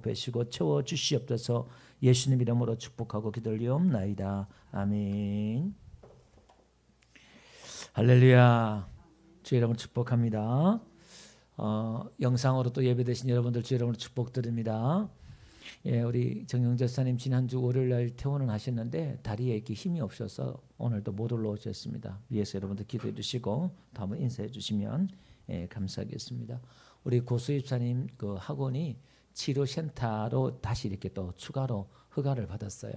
배시고 채워 주시옵소서. 예수님 이름으로 축복하고 기도리옵나이다. 아멘. 할렐루야. 주의 이름으로 축복합니다. 영상으로 또 예배되신 여러분들 주의 이름으로 축복드립니다. 예, 우리 정영재 사님 지난주 월요일날 퇴원을 하셨는데 다리에 이렇게 힘이 없어서 오늘도 못 올라오셨습니다. 위에서 여러분들 기도해 주시고 또 한번 인사해 주시면 감사하겠습니다. 우리 고수입 사님 그 학원이 치료센터로 다시 이렇게 또 추가로 허가를 받았어요.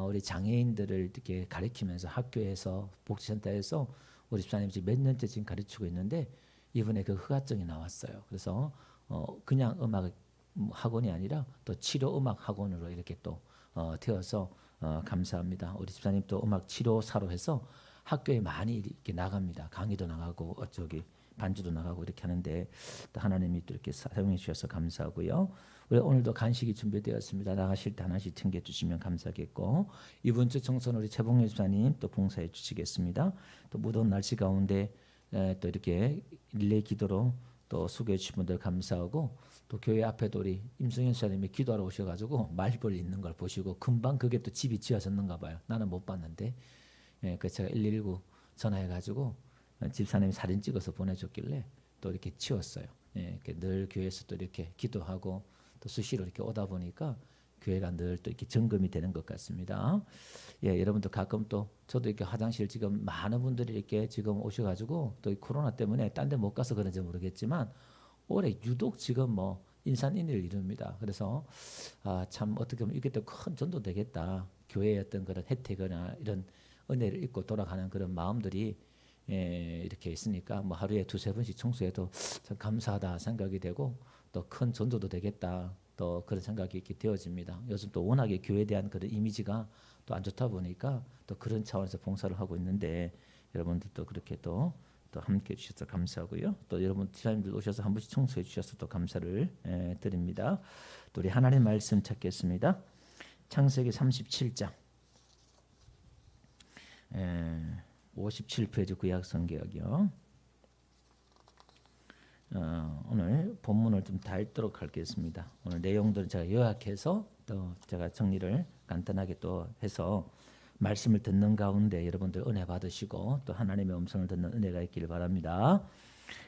우리 장애인들을 이렇게 가르치면서 학교에서 복지센터에서 우리 집사님 지금 몇 년째 지금 가르치고 있는데 이번에 그 허가증이 나왔어요. 그래서 그냥 음악 학원이 아니라 또 치료 음악 학원으로 이렇게 또 되어서 감사합니다. 우리 집사님 또 음악 치료사로 해서 학교에 많이 이렇게 나갑니다. 강의도 나가고 저기 반주도 나가고 이렇게 하는데 또 하나님이 또 이렇게 사용해 주셔서 감사하고요. 우리 오늘도 간식이 준비되었습니다. 나가실 때 하나씩 챙겨 주시면 감사하겠고 이번 주 청소는 우리 최봉렬 집사님 또 봉사해 주시겠습니다. 또 무더운 날씨 가운데 또 이렇게 릴레이 기도로 또 수고해 주신 분들 감사하고 또 교회 앞에도 우리 임승현 집사님이 기도하러 오셔가지고 말벌 있는 걸 보시고 금방 그게 또 집이 지어졌는가 봐요. 나는 못 봤는데 그래서 제가 119 전화해가지고 집사님이 사진 찍어서 보내줬길래 또 이렇게 치웠어요. 이렇게 늘 교회에서 또 이렇게 기도하고 또 수시로 이렇게 오다 보니까 교회가 늘 또 이렇게 점검이 되는 것 같습니다. 여러분도 가끔 또 저도 이렇게 화장실 지금 많은 분들이 이렇게 지금 오셔가지고 또 코로나 때문에 딴 데 못 가서 그런지 모르겠지만 올해 유독 지금 뭐 인산인해를 이룹니다. 그래서 참 어떻게 보면 이게 또 큰 전도 되겠다. 교회의 어떤 그런 혜택이나 이런 은혜를 잊고 돌아가는 그런 마음들이 이렇게 있으니까 뭐 하루에 두세 번씩 청소해도 참 감사하다 생각이 되고 또 큰 전도도 되겠다. 또 그런 생각이 이렇게 되어집니다. 요즘 또 워낙에 교회에 대한 그런 이미지가 또 안 좋다 보니까 또 그런 차원에서 봉사를 하고 있는데 여러분들도 그렇게 또 함께 해주셔서 감사하고요. 또 여러분 지사님들 오셔서 한 번씩 청소해 주셔서 또 감사를 드립니다. 또 우리 하나님 말씀 찾겠습니다. 창세기 37장 57페이지 구약성경이요. 오늘 본문을 좀 다 읽도록 하겠습니다. 오늘 내용들은 제가 요약해서 또 제가 정리를 간단하게 또 해서 말씀을 듣는 가운데 여러분들 은혜 받으시고 또 하나님의 음성을 듣는 은혜가 있기를 바랍니다.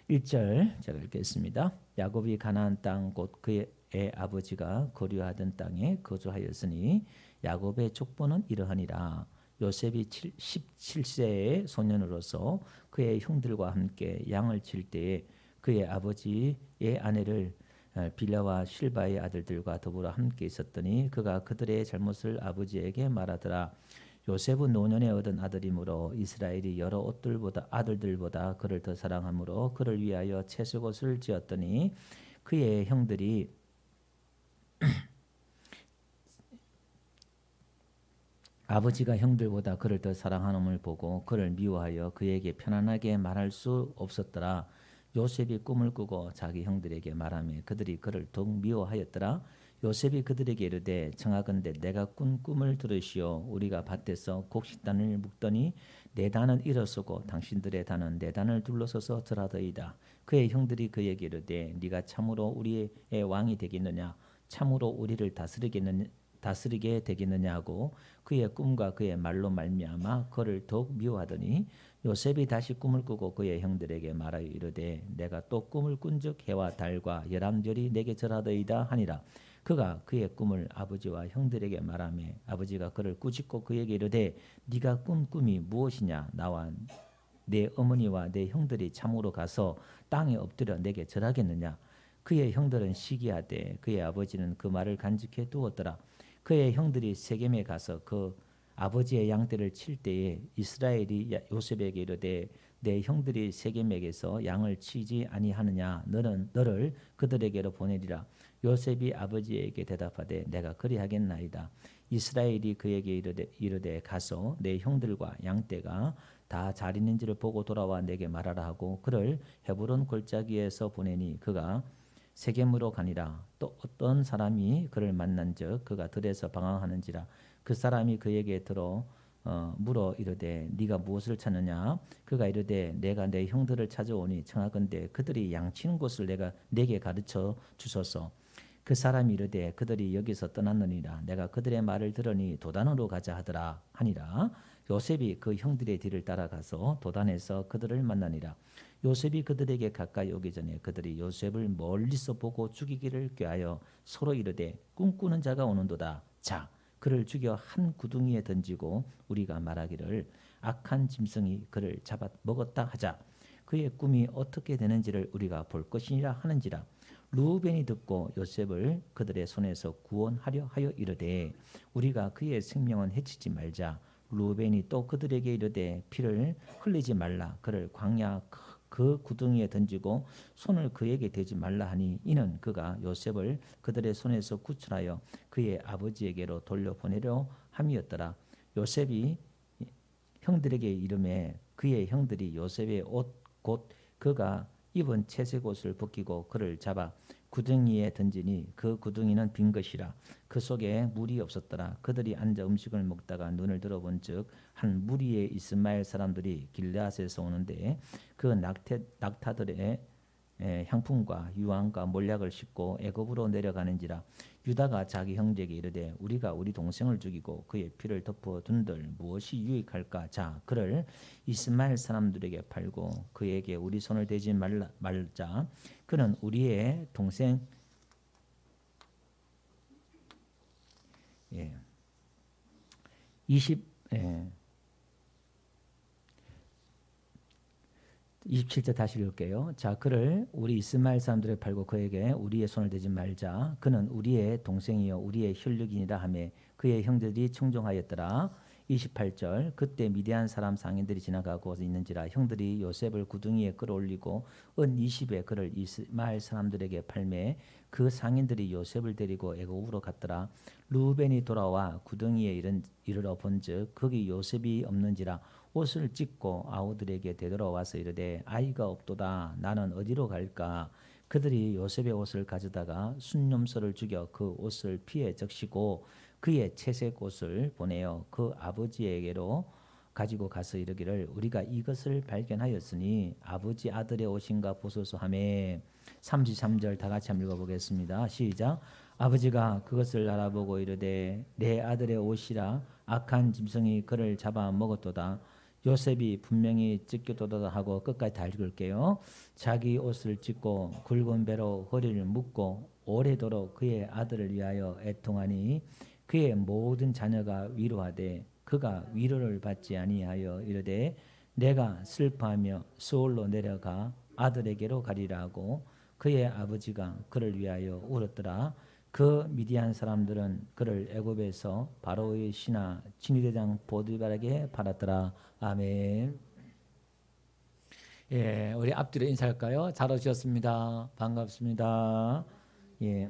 1절 제가 읽겠습니다. 야곱이 가나안 땅 곧 그의 아버지가 거류하던 땅에 거주하였으니 야곱의 족보는 이러하니라. 요셉이 17세의 소년으로서 그의 형들과 함께 양을 칠 때에 그의 아버지의 아내를 빌라와 실바의 아들들과 더불어 함께 있었더니 그가 그들의 잘못을 아버지에게 말하더라. 요셉은 노년에 얻은 아들이므로 이스라엘이 여러 아들들보다 그를 더 사랑하므로 그를 위하여 채색옷을 지었더니 그의 형들이 아버지가 형들보다 그를 더 사랑하는을 보고 그를 미워하여 그에게 편안하게 말할 수 없었더라. 요셉이 꿈을 꾸고 자기 형들에게 말하며 그들이 그를 더욱 미워하였더라. 요셉이 그들에게 이르되 청하건대 내가 꾼 꿈을 들으시오. 우리가 밭에서 곡식단을 묶더니 내 단은 일어서고 당신들의 단은 내 단을 둘러서서 절하더이다. 그의 형들이 그에게 이르되 네가 참으로 우리의 왕이 되겠느냐 참으로 우리를 다스리게 되겠느냐 하고 그의 꿈과 그의 말로 말미암아 그를 더욱 미워하더니 요셉이 다시 꿈을 꾸고 그의 형들에게 말하여 이르되 내가 또 꿈을 꾼즉 해와 달과 열암절이 내게 절하더이다 하니라. 그가 그의 꿈을 아버지와 형들에게 말하며 아버지가 그를 꾸짖고 그에게 이르되 네가 꾼 꿈이 무엇이냐. 나와 내 어머니와 내 형들이 참으로 가서 땅에 엎드려 내게 절하겠느냐. 그의 형들은 시기하되 그의 아버지는 그 말을 간직해 두었더라. 그의 형들이 세겜에 가서 그 아버지의 양떼를 칠 때에 이스라엘이 요셉에게 이르되 내 형들이 세겜에게서 양을 치지 아니하느냐. 너를 그들에게로 보내리라. 요셉이 아버지에게 대답하되 내가 그리하겠나이다. 이스라엘이 그에게 이르되 가서 내 형들과 양떼가 다 잘 있는지를 보고 돌아와 내게 말하라 하고 그를 헤브론 골짜기에서 보내니 그가 세겜으로 가니라. 또 어떤 사람이 그를 만난즉 그가 들에서 방황하는지라. 그 사람이 그에게 물어 이르되 네가 무엇을 찾느냐. 그가 이르되 내가 내 형들을 찾아오니 청하건대 그들이 양치는 곳을 내게 가르쳐 주소서. 그 사람이 이르되 그들이 여기서 떠났느니라. 내가 그들의 말을 들으니 도단으로 가자 하더라 하니라. 요셉이 그 형들의 뒤를 따라가서 도단에서 그들을 만나니라. 요셉이 그들에게 가까이 오기 전에 그들이 요셉을 멀리서 보고 죽이기를 꾀하여 서로 이르되 꿈꾸는 자가 오는도다. 자, 그를 죽여 한 구덩이에 던지고 우리가 말하기를 악한 짐승이 그를 잡아 먹었다 하자. 그의 꿈이 어떻게 되는지를 우리가 볼 것이니라 하는지라. 루벤이 듣고 요셉을 그들의 손에서 구원하려 하여 이르되 우리가 그의 생명은 해치지 말자. 루벤이 또 그들에게 이르되 피를 흘리지 말라. 그를 광야 그 구덩이에 던지고 손을 그에게 대지 말라 하니 이는 그가 요셉을 그들의 손에서 구출하여 그의 아버지에게로 돌려보내려 함이었더라. 요셉이 형들에게 이르매 그의 형들이 요셉의 옷 곧 그가 입은 채색 옷을 벗기고 그를 잡아 구덩이에 던지니 그 구덩이는 빈 것이라. 그 속에 물이 없었더라. 그들이 앉아 음식을 먹다가 눈을 들어본즉 한 무리의 이스마엘 사람들이 길르앗에서 오는데 그 낙타들의 향품과 유황과 몰약을 싣고 애굽으로 내려가는지라. 유다가 자기 형제에게 이르되 우리가 우리 동생을 죽이고 그의 피를 덮어둔들 무엇이 유익할까. 자, 그를 이스마엘 사람들에게 팔고 그에게 우리 손을 대지 말자. 그는 우리의 동생 27절 다시 읽을게요. 자, 그를 우리 이스마엘 사람들에 팔고 그에게 우리의 손을 대지 말자. 그는 우리의 동생이요 우리의 혈육이니라 하며 그의 형들이 청종하였더라. 28절 그때 미디안 사람 상인들이 지나가고 있는지라 형들이 요셉을 구덩이에 끌어올리고 은 20에 그를 이스마엘 사람들에게 팔매 그 상인들이 요셉을 데리고 애굽으로 갔더라. 루벤이 돌아와 구덩이에 이르러 본즉 거기 요셉이 없는지라. 옷을 찢고 아우들에게 되돌아와서 이르되 아이가 없도다. 나는 어디로 갈까. 그들이 요셉의 옷을 가져다가 순념소를 죽여 그 옷을 피에 적시고 그의 채색 옷을 보내어 그 아버지에게로 가지고 가서 이르기를 우리가 이것을 발견하였으니 아버지 아들의 옷인가 보소서 하며 33절 다 같이 한번 읽어보겠습니다. 시작. 아버지가 그것을 알아보고 이르되 내 아들의 옷이라 악한 짐승이 그를 잡아 먹었도다. 요셉이 분명히 찢겼도다 하고 끝까지 다 읽을게요. 자기 옷을 찢고 굵은 배로 허리를 묶고 오래도록 그의 아들을 위하여 애통하니 그의 모든 자녀가 위로하되 그가 위로를 받지 아니하여 이르되 내가 슬퍼하며 수월로 내려가 아들에게로 가리라 하고 그의 아버지가 그를 위하여 울었더라. 그 미디안 사람들은 그를 애굽에서 바로의 신하 진위대장 보디발에게 팔았더라. 아멘. 예, 우리 앞뒤로 인사할까요? 잘 오셨습니다. 반갑습니다. 예,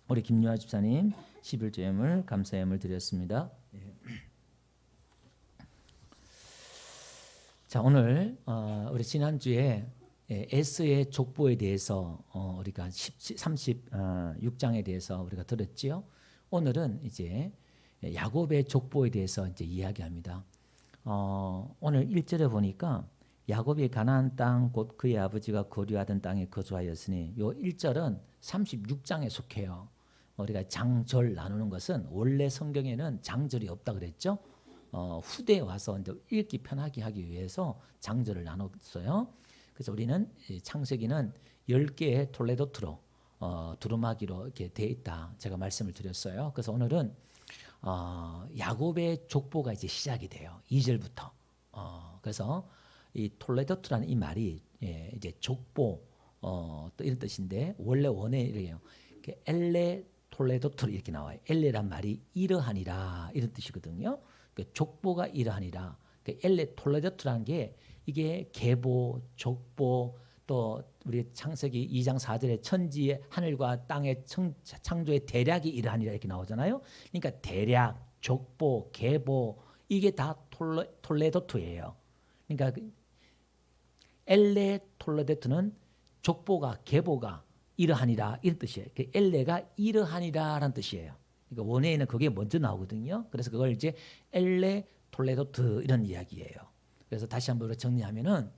우리 김유아 집사님 11조 예물 감사 예물 드렸습니다. 예. 자, 오늘 우리 지난주에 에스의 족보에 대해서 우리가 36장에 대해서 우리가 들었지요. 오늘은 이제 야곱의 족보에 대해서 이제 이야기합니다. 오늘 1절에 보니까 야곱이 가나안 땅 곧 그의 아버지가 거류하던 땅에 거주하였으니 요 1절은 36장에 속해요. 우리가 장절 나누는 것은 원래 성경에는 장절이 없다 그랬죠. 후대에 와서 이제 읽기 편하게 하기 위해서 장절을 나눴어요. 그래서 우리는 창세기는 10개의 톨레도트로 두루마기로 이렇게 돼 있다. 제가 말씀을 드렸어요. 그래서 오늘은 야곱의 족보가 이제 시작이 돼요. 2절부터. 그래서 이 톨레도트라는 이 말이 이제 족보 또 이런 뜻인데 원래 원에 이래요. 엘레 톨레도트 이렇게 나와요. 엘레란 말이 이러하니라 이런 뜻이거든요. 족보가 이러하니라. 엘레 톨레도트라는 게 이게 계보, 족보 또 우리 창세기 2장 4절에 천지의 하늘과 땅의 창조의 대략이 이러하니라 이렇게 나오잖아요. 그러니까 대략, 족보, 계보 이게 다 톨레도트예요. 그러니까 엘레 톨레도트는 족보가 계보가 이러하니라 이런 뜻이에요. 엘레가 이러하니라라는 뜻이에요. 그러니까 원어에는 그게 먼저 나오거든요. 그래서 그걸 이제 엘레 톨레도트 이런 이야기예요. 그래서 다시 한번 정리하면은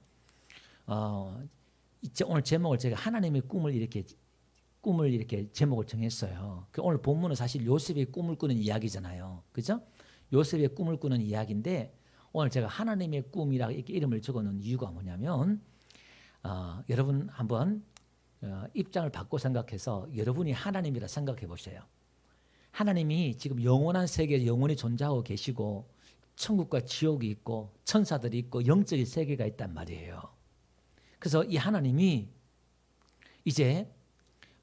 오늘 제목을 제가 하나님의 꿈을 이렇게 꿈을 이렇게 제목을 정했어요. 오늘 본문은 사실 요셉의 꿈을 꾸는 이야기잖아요. 그죠? 요셉의 꿈을 꾸는 이야기인데 오늘 제가 하나님의 꿈이라고 이렇게 이름을 적어놓은 이유가 뭐냐면 여러분 한번 입장을 바꿔 생각해서 여러분이 하나님이라 생각해 보세요. 하나님이 지금 영원한 세계에 영원히 존재하고 계시고 천국과 지옥이 있고 천사들이 있고 영적인 세계가 있단 말이에요. 그래서 이 하나님이 이제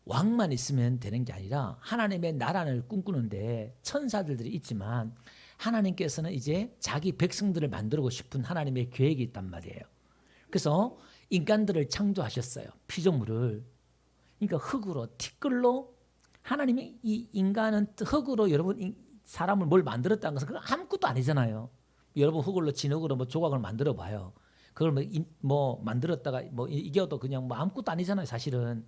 왕만 있으면 되는 게 아니라 하나님의 나라를 꿈꾸는데 천사들이 있지만 하나님께서는 이제 자기 백성들을 만들고 싶은 하나님의 계획이 있단 말이에요. 그래서 인간들을 창조하셨어요. 피조물을. 그러니까 흙으로 티끌로 하나님이 이 인간은 흙으로 여러분 사람을 뭘 만들었다는 것은 그건 아무것도 아니잖아요. 여러분 흙으로 진흙으로 뭐 조각을 만들어 봐요. 그걸 뭐 만들었다가 뭐 이겨도 그냥 뭐 아무것도 아니잖아요, 사실은.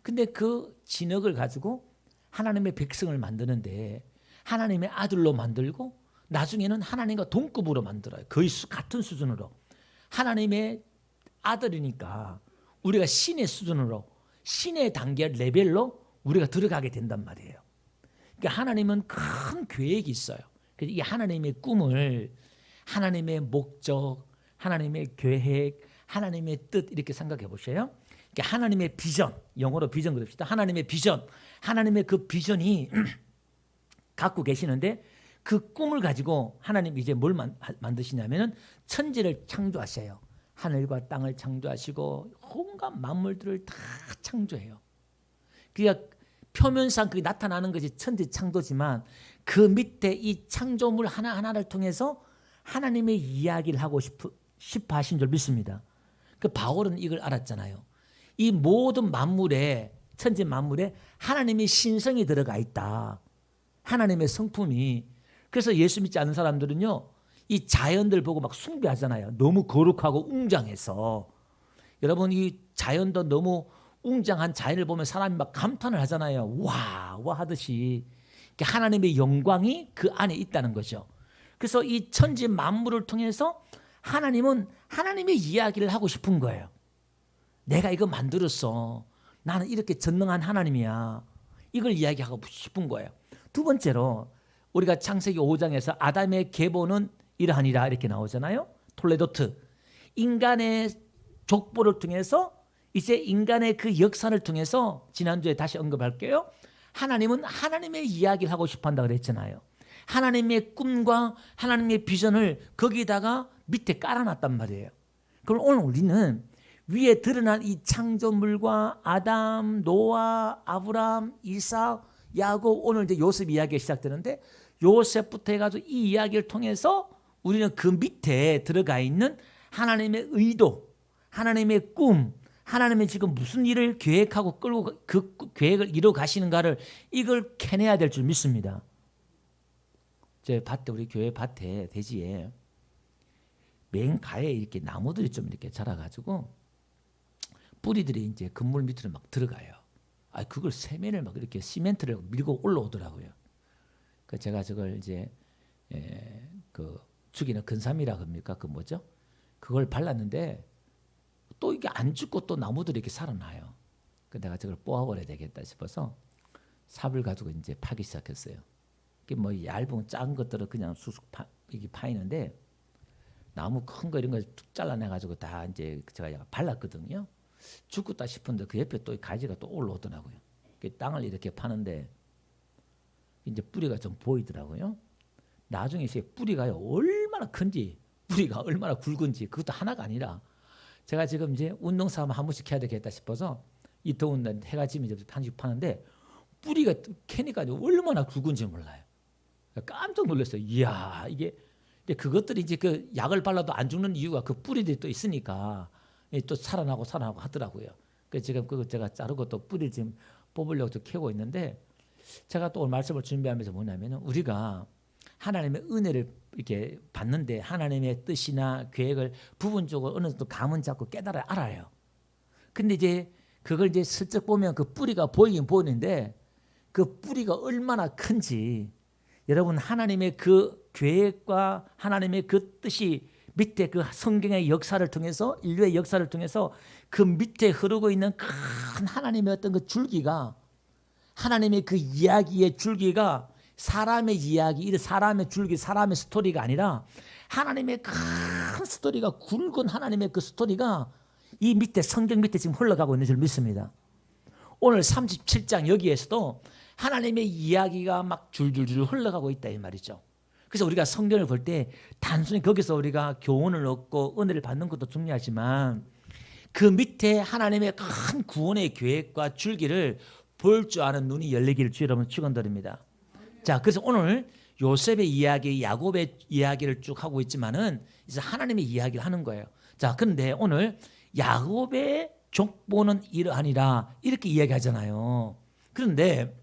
근데 그 진흙을 가지고 하나님의 백성을 만드는데 하나님의 아들로 만들고 나중에는 하나님과 동급으로 만들어요. 거의 같은 수준으로. 하나님의 아들이니까 우리가 신의 수준으로 신의 단계 레벨로 우리가 들어가게 된단 말이에요. 그러니까 하나님은 큰 계획이 있어요. 그래서 이 하나님의 꿈을 하나님의 목적, 하나님의 계획, 하나님의 뜻 이렇게 생각해 보세요. 그러니까 하나님의 비전, 영어로 비전 그럽시다. 하나님의 비전, 하나님의 그 비전이 갖고 계시는데 그 꿈을 가지고 하나님 이제 뭘 만드시냐면은 천지를 창조하셔요. 하늘과 땅을 창조하시고 온갖 만물들을 다 창조해요. 그러니까 표면상 그게 나타나는 것이 천지 창조지만 그 밑에 이 창조물 하나하나를 통해서 하나님의 이야기를 하고 싶어 하신 줄 믿습니다. 그 바울은 이걸 알았잖아요. 이 모든 만물에 천지 만물에 하나님의 신성이 들어가 있다. 하나님의 성품이. 그래서 예수 믿지 않는 사람들은요. 이 자연들 보고 막 숭배하잖아요. 너무 거룩하고 웅장해서. 여러분 이 자연도 너무 웅장한 자연을 보면 사람이 막 감탄을 하잖아요. 와 하듯이. 하나님의 영광이 그 안에 있다는 거죠. 그래서 이 천지 만물을 통해서 하나님은 하나님의 이야기를 하고 싶은 거예요. 내가 이거 만들었어. 나는 이렇게 전능한 하나님이야. 이걸 이야기하고 싶은 거예요. 두 번째로 우리가 창세기 5장에서 아담의 계보는 이러하니라 이렇게 나오잖아요. 톨레도트. 인간의 족보를 통해서 이제 인간의 그 역사를 통해서 지난주에 다시 언급할게요. 하나님은 하나님의 이야기를 하고 싶어 한다고 그랬잖아요. 하나님의 꿈과 하나님의 비전을 거기다가 밑에 깔아놨단 말이에요. 그럼 오늘 우리는 위에 드러난 이 창조물과 아담, 노아, 아브람, 이삭, 야곱, 오늘 이제 요셉 이야기가 시작되는데 요셉부터 해가지고 이 이야기를 통해서 우리는 그 밑에 들어가 있는 하나님의 의도, 하나님의 꿈, 하나님이 지금 무슨 일을 계획하고 끌고 그 계획을 이루어 가시는가를 이걸 캐내야 될 줄 믿습니다. 제 밭에 우리 교회 밭에 대지에 맨 가에 이렇게 나무들이 좀 이렇게 자라가지고 뿌리들이 이제 건물 밑으로 막 들어가요. 그걸 세면을 막 이렇게 시멘트를 밀고 올라오더라고요. 그 제가 저걸 이제 그 죽이는 근삼이라 합니까? 그 뭐죠? 그걸 발랐는데 또 이게 안 죽고 또 나무들이 이렇게 살아나요. 그 내가 저걸 뽑아버려야 되겠다 싶어서 삽을 가지고 이제 파기 시작했어요. 이게 뭐 얇은 작은 것들은 그냥 수숙 이게 파이는데 나무 큰 거 이런 거 툭 잘라내가지고 다 이제 제가 발랐거든요. 죽겠다 싶은데 그 옆에 또 가지가 또 올라오더라고요. 땅을 이렇게 파는데 이제 뿌리가 좀 보이더라고요. 나중에 이제 뿌리가요 얼마나 큰지 뿌리가 얼마나 굵은지 그것도 하나가 아니라 제가 지금 이제 운동삼아 한 번씩 해야 되겠다 싶어서 이 더운 날 해가 지면 이제 한식 파는데 뿌리가 캐니까 얼마나 굵은지 몰라요. 깜짝 놀랐어요. 이야 이게 근데 그것들이 이제 그 약을 발라도 안 죽는 이유가 그 뿌리들이 또 있으니까 또 살아나고 하더라고요. 그래서 지금 그거 제가 자르고 또 뿌리를 지금 뽑으려고 좀 캐고 있는데 제가 또 오늘 말씀을 준비하면서 뭐냐면 우리가 하나님의 은혜를 이렇게 받는데 하나님의 뜻이나 계획을 부분적으로 어느 정도 감은 잡고 깨달아야 알아요. 근데 이제 그걸 이제 슬쩍 보면 그 뿌리가 보이긴 보이는데 그 뿌리가 얼마나 큰지 여러분 하나님의 그 계획과 하나님의 그 뜻이 밑에 그 성경의 역사를 통해서 인류의 역사를 통해서 그 밑에 흐르고 있는 큰 하나님의 어떤 그 줄기가 하나님의 그 이야기의 줄기가 사람의 이야기, 사람의 줄기, 사람의 스토리가 아니라 하나님의 큰 스토리가, 굵은 하나님의 그 스토리가 이 밑에, 성경 밑에 지금 흘러가고 있는 줄 믿습니다. 오늘 37장 여기에서도 하나님의 이야기가 막 줄줄줄 흘러가고 있다 이 말이죠. 그래서 우리가 성경을 볼 때 단순히 거기서 우리가 교훈을 얻고 은혜를 받는 것도 중요하지만 그 밑에 하나님의 큰 구원의 계획과 줄기를 볼 줄 아는 눈이 열리기를 주 여러분 축원드립니다. 자, 그래서 오늘 요셉의 이야기, 야곱의 이야기를 쭉 하고 있지만은 이제 하나님의 이야기를 하는 거예요. 자, 그런데 오늘 야곱의 족보는 이러하니라 이렇게 이야기하잖아요. 그런데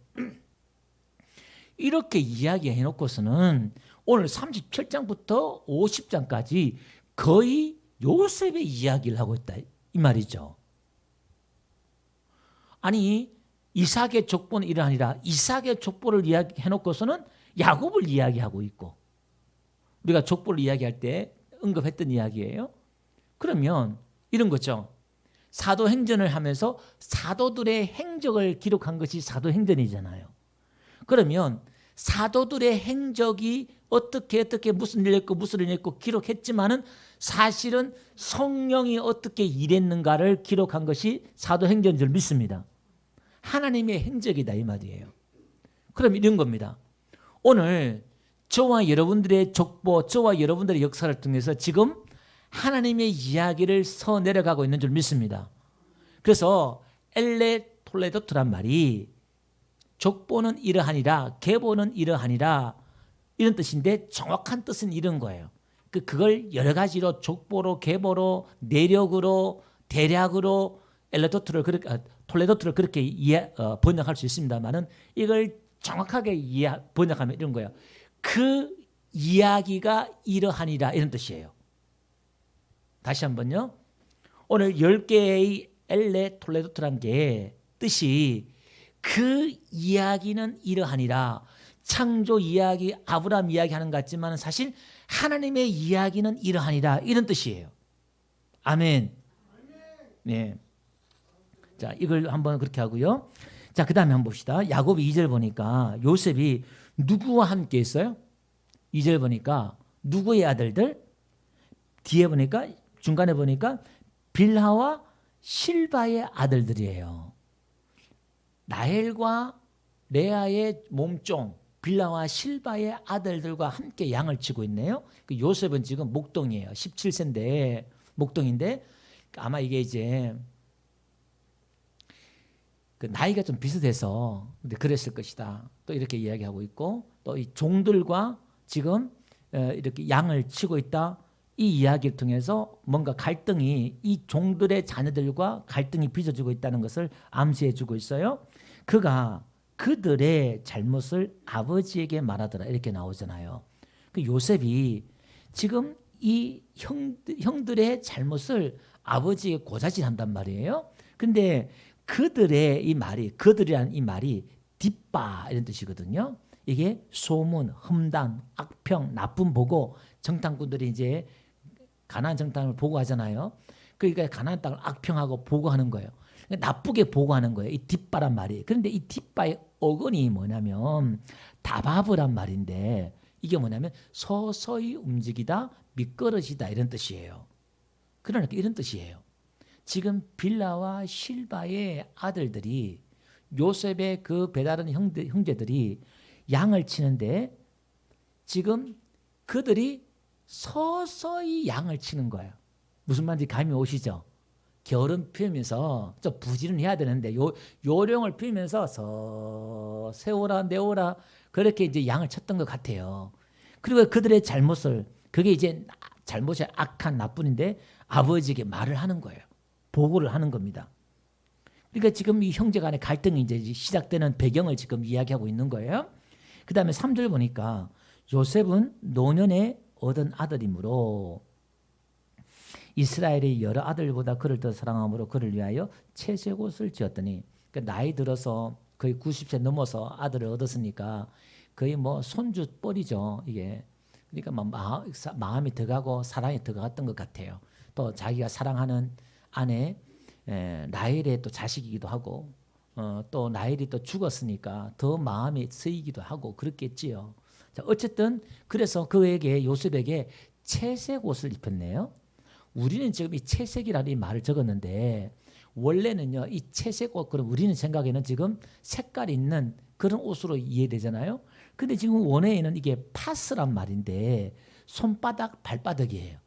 이렇게 이야기해 놓고서는 오늘 37장부터 50장까지 거의 요셉의 이야기를 하고 있다 이 말이죠. 아니 이삭의 족보는 이러하니라, 이삭의 족보를 이야기해 놓고서는 야곱을 이야기하고 있고, 우리가 족보를 이야기할 때 언급했던 이야기예요. 그러면 이런 거죠. 사도행전을 하면서 사도들의 행적을 기록한 것이 사도행전이잖아요. 그러면 사도들의 행적이 어떻게 무슨 일을 했고 무슨 일을 했고 기록했지만은 사실은 성령이 어떻게 일했는가를 기록한 것이 사도행전인 줄 믿습니다. 하나님의 행적이다 이 말이에요. 그럼 이런 겁니다. 오늘 저와 여러분들의 족보, 저와 여러분들의 역사를 통해서 지금 하나님의 이야기를 서 내려가고 있는 줄 믿습니다. 그래서 엘레 톨레도트란 말이 족보는 이러하니라, 계보는 이러하니라 이런 뜻인데 정확한 뜻은 이런 거예요. 그걸 여러 가지로 족보로, 계보로, 내력으로, 대략으로 톨레도트를 그렇게 번역할 수 있습니다만은 이걸 정확하게 번역하면 이런 거예요. 그 이야기가 이러하니라 이런 뜻이에요. 다시 한번요. 오늘 10개의 엘레 톨레도트란 게 뜻이 그 이야기는 이러하니라. 창조 이야기, 아브라함 이야기 하는 것 같지만 사실 하나님의 이야기는 이러하니라 이런 뜻이에요. 아멘. 네. 자, 이걸 한번 그렇게 하고요. 자, 그 다음에 한번 봅시다. 야곱이 2절 보니까 요셉이 누구와 함께 있어요? 2절 보니까 누구의 아들들? 뒤에 보니까, 중간에 보니까 빌하와 실바의 아들들이에요. 라헬과 레아의 몸종, 빌하와 실바의 아들들과 함께 양을 치고 있네요. 그 요셉은 지금 목동이에요. 17세인데 목동인데 아마 이게 이제 그 나이가 좀 비슷해서 그랬을 것이다. 또 이렇게 이야기하고 있고, 또 이 종들과 지금 이렇게 양을 치고 있다. 이 이야기를 통해서 뭔가 갈등이, 이 종들의 자녀들과 갈등이 빚어지고 있다는 것을 암시해주고 있어요. 그가 그들의 잘못을 아버지에게 말하더라 이렇게 나오잖아요. 그 요셉이 지금 이 형들의 잘못을 아버지에게 고자질한단 말이에요. 근데 그들의 이 말이, 그들이라는 이 말이 뒷바 이런 뜻이거든요. 이게 소문, 험담, 악평, 나쁜 보고, 정탐꾼들이 이제 가나안 정탐을 보고하잖아요. 그러니까 가나안 땅을 악평하고 보고하는 거예요. 나쁘게 보고하는 거예요. 이 뒷바란 말이. 그런데 이 뒷바의 어근이 뭐냐면 다바브란 말인데 이게 뭐냐면 서서히 움직이다, 미끄러지다 이런 뜻이에요. 그러니까 이런 뜻이에요. 지금 빌라와 실바의 아들들이, 요셉의 그 배다른 형제들이 양을 치는데 지금 그들이 서서히 양을 치는 거예요. 무슨 말인지 감이 오시죠? 겨울은 피우면서 좀 부지런히 해야 되는데 요령을 피우면서 세워라 내오라 그렇게 이제 양을 쳤던 것 같아요. 그리고 그들의 잘못을, 그게 이제 잘못이 악한 나쁜인데 아버지에게 말을 하는 거예요. 보고를 하는 겁니다. 그러니까 지금 이 형제 간의 갈등이 이제 시작되는 배경을 지금 이야기하고 있는 거예요. 그 다음에 3절 보니까 요셉은 노년에 얻은 아들이므로 이스라엘의 여러 아들보다 그를 더 사랑함으로 그를 위하여 채색옷을 지었더니, 그러니까 나이 들어서 거의 90세 넘어서 아들을 얻었으니까 거의 뭐 손주뻘이죠 이게. 그러니까 막 마음이 들어가고 사랑이 들어갔던 것 같아요. 또 자기가 사랑하는 아내 라헬의 또 자식이기도 하고 또 라헬이 또 죽었으니까 더 마음이 쓰이기도 하고 그렇겠지요. 자, 어쨌든 그래서 그에게 요셉에게 채색 옷을 입혔네요. 우리는 지금 이 채색이라는 이 말을 적었는데 원래는요 이 채색 옷 그럼 우리는 생각에는 지금 색깔 있는 그런 옷으로 이해되잖아요. 근데 지금 원어에는 이게 파스란 말인데 손바닥 발바닥이에요.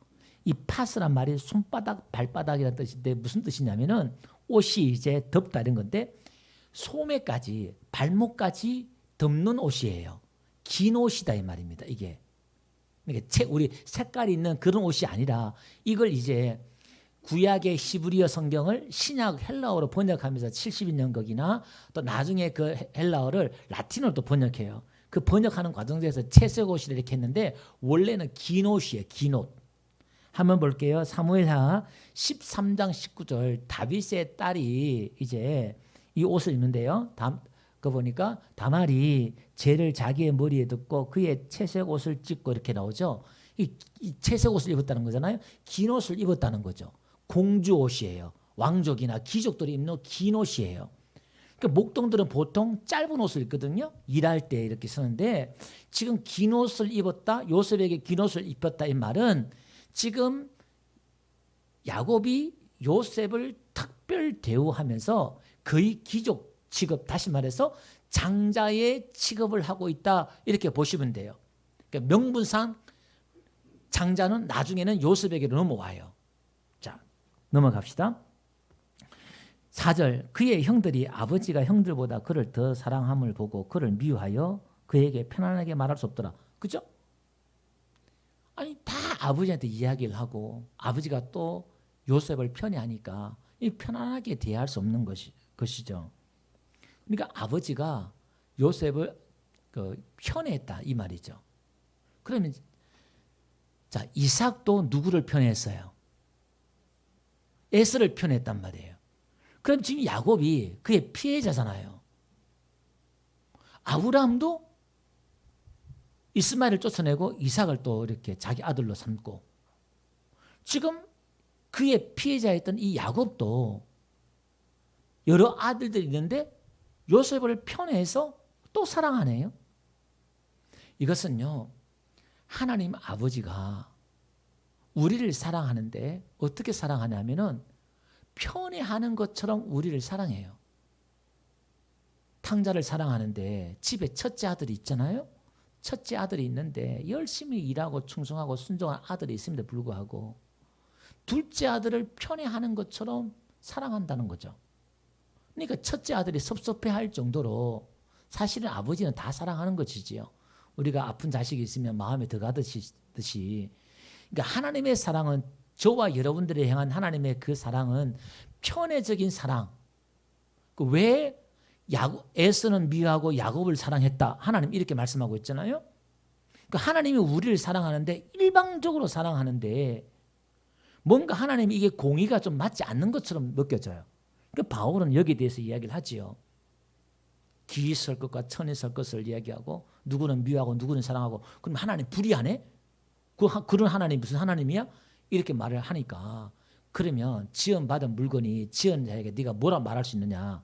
이 파스란 말이 손바닥 발바닥이라는 뜻인데 무슨 뜻이냐면은 옷이 이제 덥다 이런 건데 소매까지 발목까지 덮는 옷이에요. 긴 옷이다 이 말입니다. 이게 그러니까 우리 색깔 있는 그런 옷이 아니라 이걸 이제 구약의 히브리어 성경을 신약 헬라어로 번역하면서 70인 거기나 또 나중에 그 헬라어를 라틴어로 또 번역해요. 그 번역하는 과정에서 채색 옷이라 이렇게 했는데 원래는 긴 옷이에요. 긴 옷. 한번 볼게요. 사무엘하 13장 19절 다윗의 딸이 이제 이 옷을 입는데요. 그 보니까 다말이 재를 자기의 머리에 듣고 그의 채색 옷을 찢고 이렇게 나오죠. 이 채색 옷을 입었다는 거잖아요. 긴 옷을 입었다는 거죠. 공주 옷이에요. 왕족이나 귀족들이 입는 긴 옷이에요. 그러니까 목동들은 보통 짧은 옷을 입거든요. 일할 때 이렇게 쓰는데 지금 긴 옷을 입었다. 요셉에게 긴 옷을 입혔다 이 말은 지금 야곱이 요셉을 특별 대우하면서 거의 귀족 취급, 다시 말해서 장자의 취급을 하고 있다 이렇게 보시면 돼요. 그러니까 명분상 장자는 나중에는 요셉에게로 넘어와요. 자, 넘어갑시다. 4절 그의 형들이 아버지가 형들보다 그를 더 사랑함을 보고 그를 미워하여 그에게 편안하게 말할 수 없더라. 그죠? 아니 다 아버지한테 이야기를 하고 아버지가 또 요셉을 편애하니까 편안하게 대할 수 없는 것이죠. 그러니까 아버지가 요셉을 편애했다 이 말이죠. 그러면 자 이삭도 누구를 편애했어요? 에서를 편애했단 말이에요. 그럼 지금 야곱이 그의 피해자잖아요. 아브라함도 이스마엘을 쫓아내고 이삭을 또 이렇게 자기 아들로 삼고 지금 그의 피해자였던 이 야곱도 여러 아들들이 있는데 요셉을 편애해서 또 사랑하네요. 이것은요 하나님 아버지가 우리를 사랑하는데 어떻게 사랑하냐면은 편애하는 것처럼 우리를 사랑해요. 탕자를 사랑하는데 집에 첫째 아들이 있잖아요. 첫째 아들이 있는데 열심히 일하고 충성하고 순종한 아들이 있음에도 불구하고 둘째 아들을 편애하는 것처럼 사랑한다는 거죠. 그러니까 첫째 아들이 섭섭해할 정도로 사실은 아버지는 다 사랑하는 것이지요. 우리가 아픈 자식이 있으면 마음에 들어가듯이 그러니까 하나님의 사랑은 저와 여러분들에 향한 하나님의 그 사랑은 편애적인 사랑. 왜 에서는 미워하고 야곱을 사랑했다. 하나님 이렇게 말씀하고 있잖아요. 그러니까 하나님이 우리를 사랑하는데 일방적으로 사랑하는데 뭔가 하나님이 이게 공의가 좀 맞지 않는 것처럼 느껴져요. 그러니까 바울은 여기에 대해서 이야기를 하지요. 기이 설 것과 천이 설 것을 이야기하고 누구는 미워하고 누구는 사랑하고 그럼 하나님 불의하네? 그런 하나님이 무슨 하나님이야? 이렇게 말을 하니까 그러면 지원받은 물건이 지은 자에게 네가 뭐라 말할 수 있느냐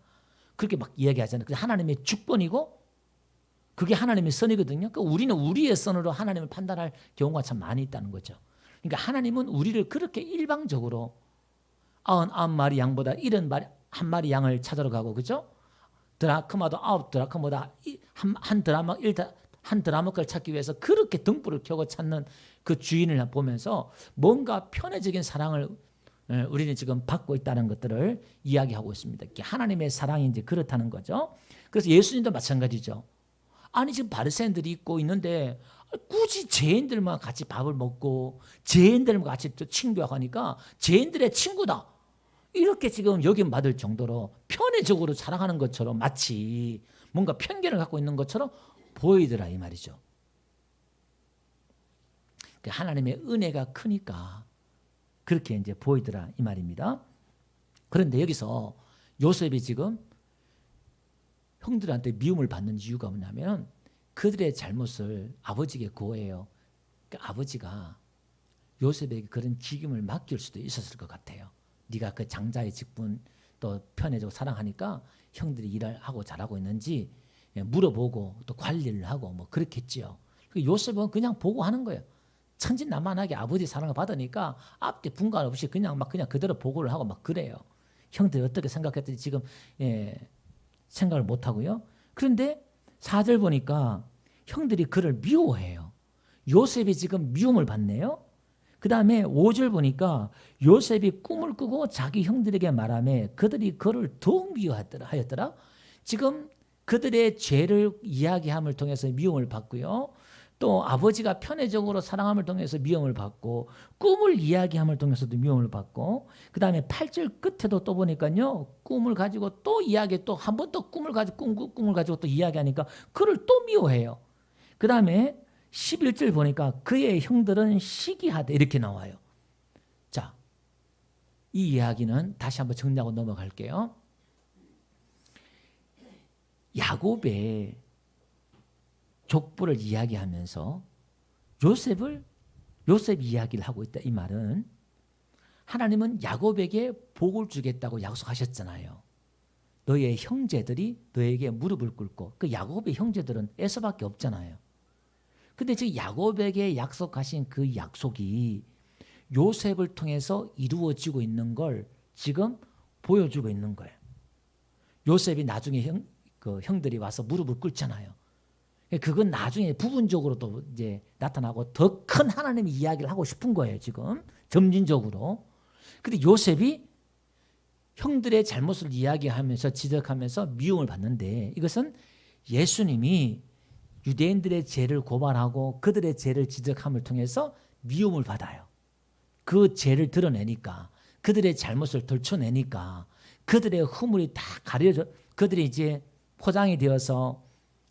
그렇게 막 이야기하잖아요. 그게 하나님의 주권이고 그게 하나님의 선이거든요. 그러니까 우리는 우리의 선으로 하나님을 판단할 경우가 참 많이 있다는 거죠. 그러니까 하나님은 우리를 그렇게 일방적으로 99마리 양보다 71마리 양을 찾으러 가고 그죠? 드라크마도 9드라크마보다 한 드라마를 찾기 위해서 그렇게 등불을 켜고 찾는 그 주인을 보면서 뭔가 편애적인 사랑을 우리는 지금 받고 있다는 것들을 이야기하고 있습니다. 하나님의 사랑이 이제 그렇다는 거죠. 그래서 예수님도 마찬가지죠. 아니 지금 바리새인들이 있고 있는데 굳이 죄인들만 같이 밥을 먹고 죄인들만 같이 친구하고 하니까 죄인들의 친구다. 이렇게 지금 여김받을 정도로 편애적으로 사랑하는 것처럼 마치 뭔가 편견을 갖고 있는 것처럼 보이더라 이 말이죠. 하나님의 은혜가 크니까 그렇게 이제 보이더라 이 말입니다. 그런데 여기서 요셉이 지금 형들한테 미움을 받는 이유가 뭐냐면 그들의 잘못을 아버지에게 고해요. 그러니까 아버지가 요셉에게 그런 직임을 맡길 수도 있었을 것 같아요. 네가 그 장자의 직분 또 편애적으로 사랑하니까 형들이 일을 하고 잘하고 있는지 물어보고 또 관리를 하고 뭐 그렇겠지요. 요셉은 그냥 보고 하는 거예요. 천진난만하게 아버지 사랑을 받으니까 앞뒤 분간 없이 그냥 그대로 보고를 하고 막 그래요. 형들이 어떻게 생각했든지 지금 생각을 못 하고요. 그런데 4절 보니까 형들이 그를 미워해요. 요셉이 지금 미움을 받네요. 그 다음에 5절 보니까 요셉이 꿈을 꾸고 자기 형들에게 말하며 그들이 그를 더욱 미워하였더라. 지금 그들의 죄를 이야기함을 통해서 미움을 받고요. 또 아버지가 편애적으로 사랑함을 통해서 미움을 받고 꿈을 이야기함을 통해서도 미움을 받고 그 다음에 8절 끝에도 또 보니까요. 꿈을 가지고 또 이야기 또 한 번 또 꿈을 가지고 또 이야기하니까 그를 또 미워해요. 그 다음에 11절 보니까 그의 형들은 시기하되 이렇게 나와요. 자, 이 이야기는 다시 한번 정리하고 넘어갈게요. 야곱의 족보를 이야기하면서 요셉 이야기를 하고 있다. 이 말은 하나님은 야곱에게 복을 주겠다고 약속하셨잖아요. 너의 형제들이 너에게 무릎을 꿇고 그 야곱의 형제들은 에서밖에 없잖아요. 근데 지금 야곱에게 약속하신 그 약속이 요셉을 통해서 이루어지고 있는 걸 지금 보여주고 있는 거예요. 요셉이 나중에 형들이 와서 무릎을 꿇잖아요. 그건 나중에 부분적으로도 이제 나타나고 더 큰 하나님의 이야기를 하고 싶은 거예요. 지금 점진적으로. 근데 요셉이 형들의 잘못을 이야기하면서 지적하면서 미움을 받는데 이것은 예수님이 유대인들의 죄를 고발하고 그들의 죄를 지적함을 통해서 미움을 받아요. 그 죄를 드러내니까 그들의 잘못을 덜쳐내니까 그들의 허물이 다 가려져 그들이 이제 포장이 되어서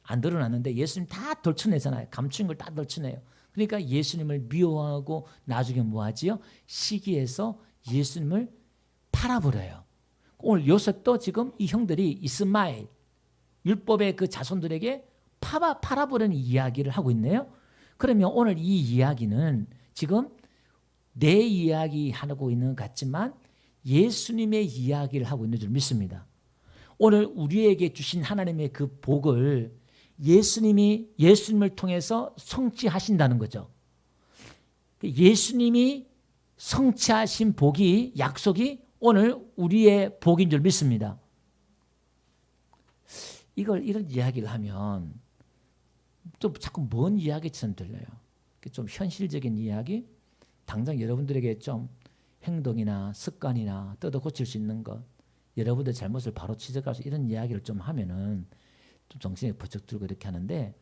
안 드러났는데 예수님 다 덜쳐내잖아요. 감춘 걸 다 덜쳐내요. 그러니까 예수님을 미워하고 나중에 뭐하지요? 시기해서 예수님을 팔아버려요. 오늘 요셉도 지금 이 형들이 이스마엘 율법의 그 자손들에게 팔아버리는 이야기를 하고 있네요. 그러면 오늘 이 이야기는 지금 내 이야기 하고 있는 것 같지만 예수님의 이야기를 하고 있는 줄 믿습니다. 오늘 우리에게 주신 하나님의 그 복을 예수님을 통해서 성취하신다는 거죠. 예수님이 성취하신 복이 약속이 오늘 우리의 복인 줄 믿습니다. 이런 이야기를 하면 좀 자꾸 먼 이야기처럼 들려요. 좀 현실적인 이야기, 당장 여러분들에게 좀 행동이나 습관이나 뜯어 고칠 수 있는 것, 여러분들 잘못을 바로 지적할 수 이런 이야기를 좀 하면은 좀 정신이 버쩍 들고 이렇게 하는데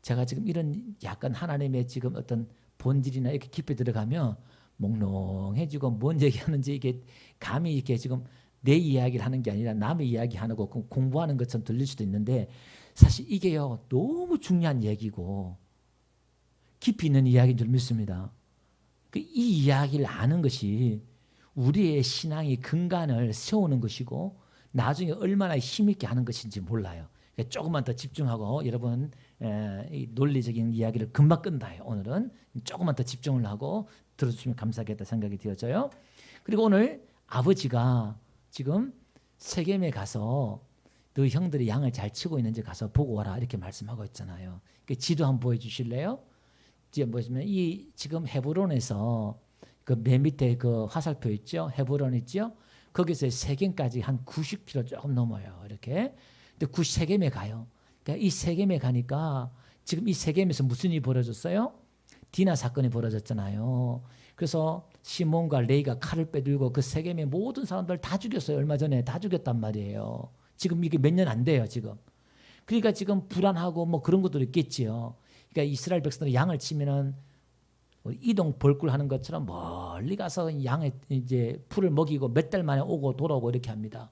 제가 지금 이런 약간 하나님의 지금 어떤 본질이나 이렇게 깊이 들어가면 몽롱해지고 뭔 얘기하는지 이게 감히 이렇게 지금 내 이야기를 하는 게 아니라 남의 이야기하는 거 공부하는 것처럼 들릴 수도 있는데 사실 이게요 너무 중요한 얘기고 깊이 있는 이야기인 줄 믿습니다. 이 이야기를 아는 것이 우리의 신앙의 근간을 세우는 것이고 나중에 얼마나 힘있게 하는 것인지 몰라요. 조금만 더 집중하고 여러분 이 논리적인 이야기를 금방 끝나요. 오늘은 조금만 더 집중을 하고 들어주시면 감사하겠다 생각이 되어져요. 그리고 오늘 아버지가 지금 세겜에 가서 너 형들이 양을 잘 치고 있는지 가서 보고 와라 이렇게 말씀하고 있잖아요. 지도 한번 보여주실래요? 지금 보시면 이 지금 헤브론에서 그 맨 밑에 그 화살표 있죠? 헤브론 있죠? 거기서 세겜까지 한 90km 조금 넘어요. 이렇게. 근데 세겜에 가요. 그러니까 이 세겜에 가니까 지금 이 세겜에서 무슨 일이 벌어졌어요? 디나 사건이 벌어졌잖아요. 그래서 시몬과 레이가 칼을 빼들고 그 세겜의 모든 사람들 다 죽였어요. 얼마 전에 다 죽였단 말이에요. 지금 이게 몇 년 안 돼요. 지금. 그러니까 지금 불안하고 뭐 그런 것도 있겠지요. 그러니까 이스라엘 백성들이 양을 치면은 이동 벌꿀 하는 것처럼 멀리 가서 양의 이제 풀을 먹이고 몇 달 만에 오고 돌아오고 이렇게 합니다.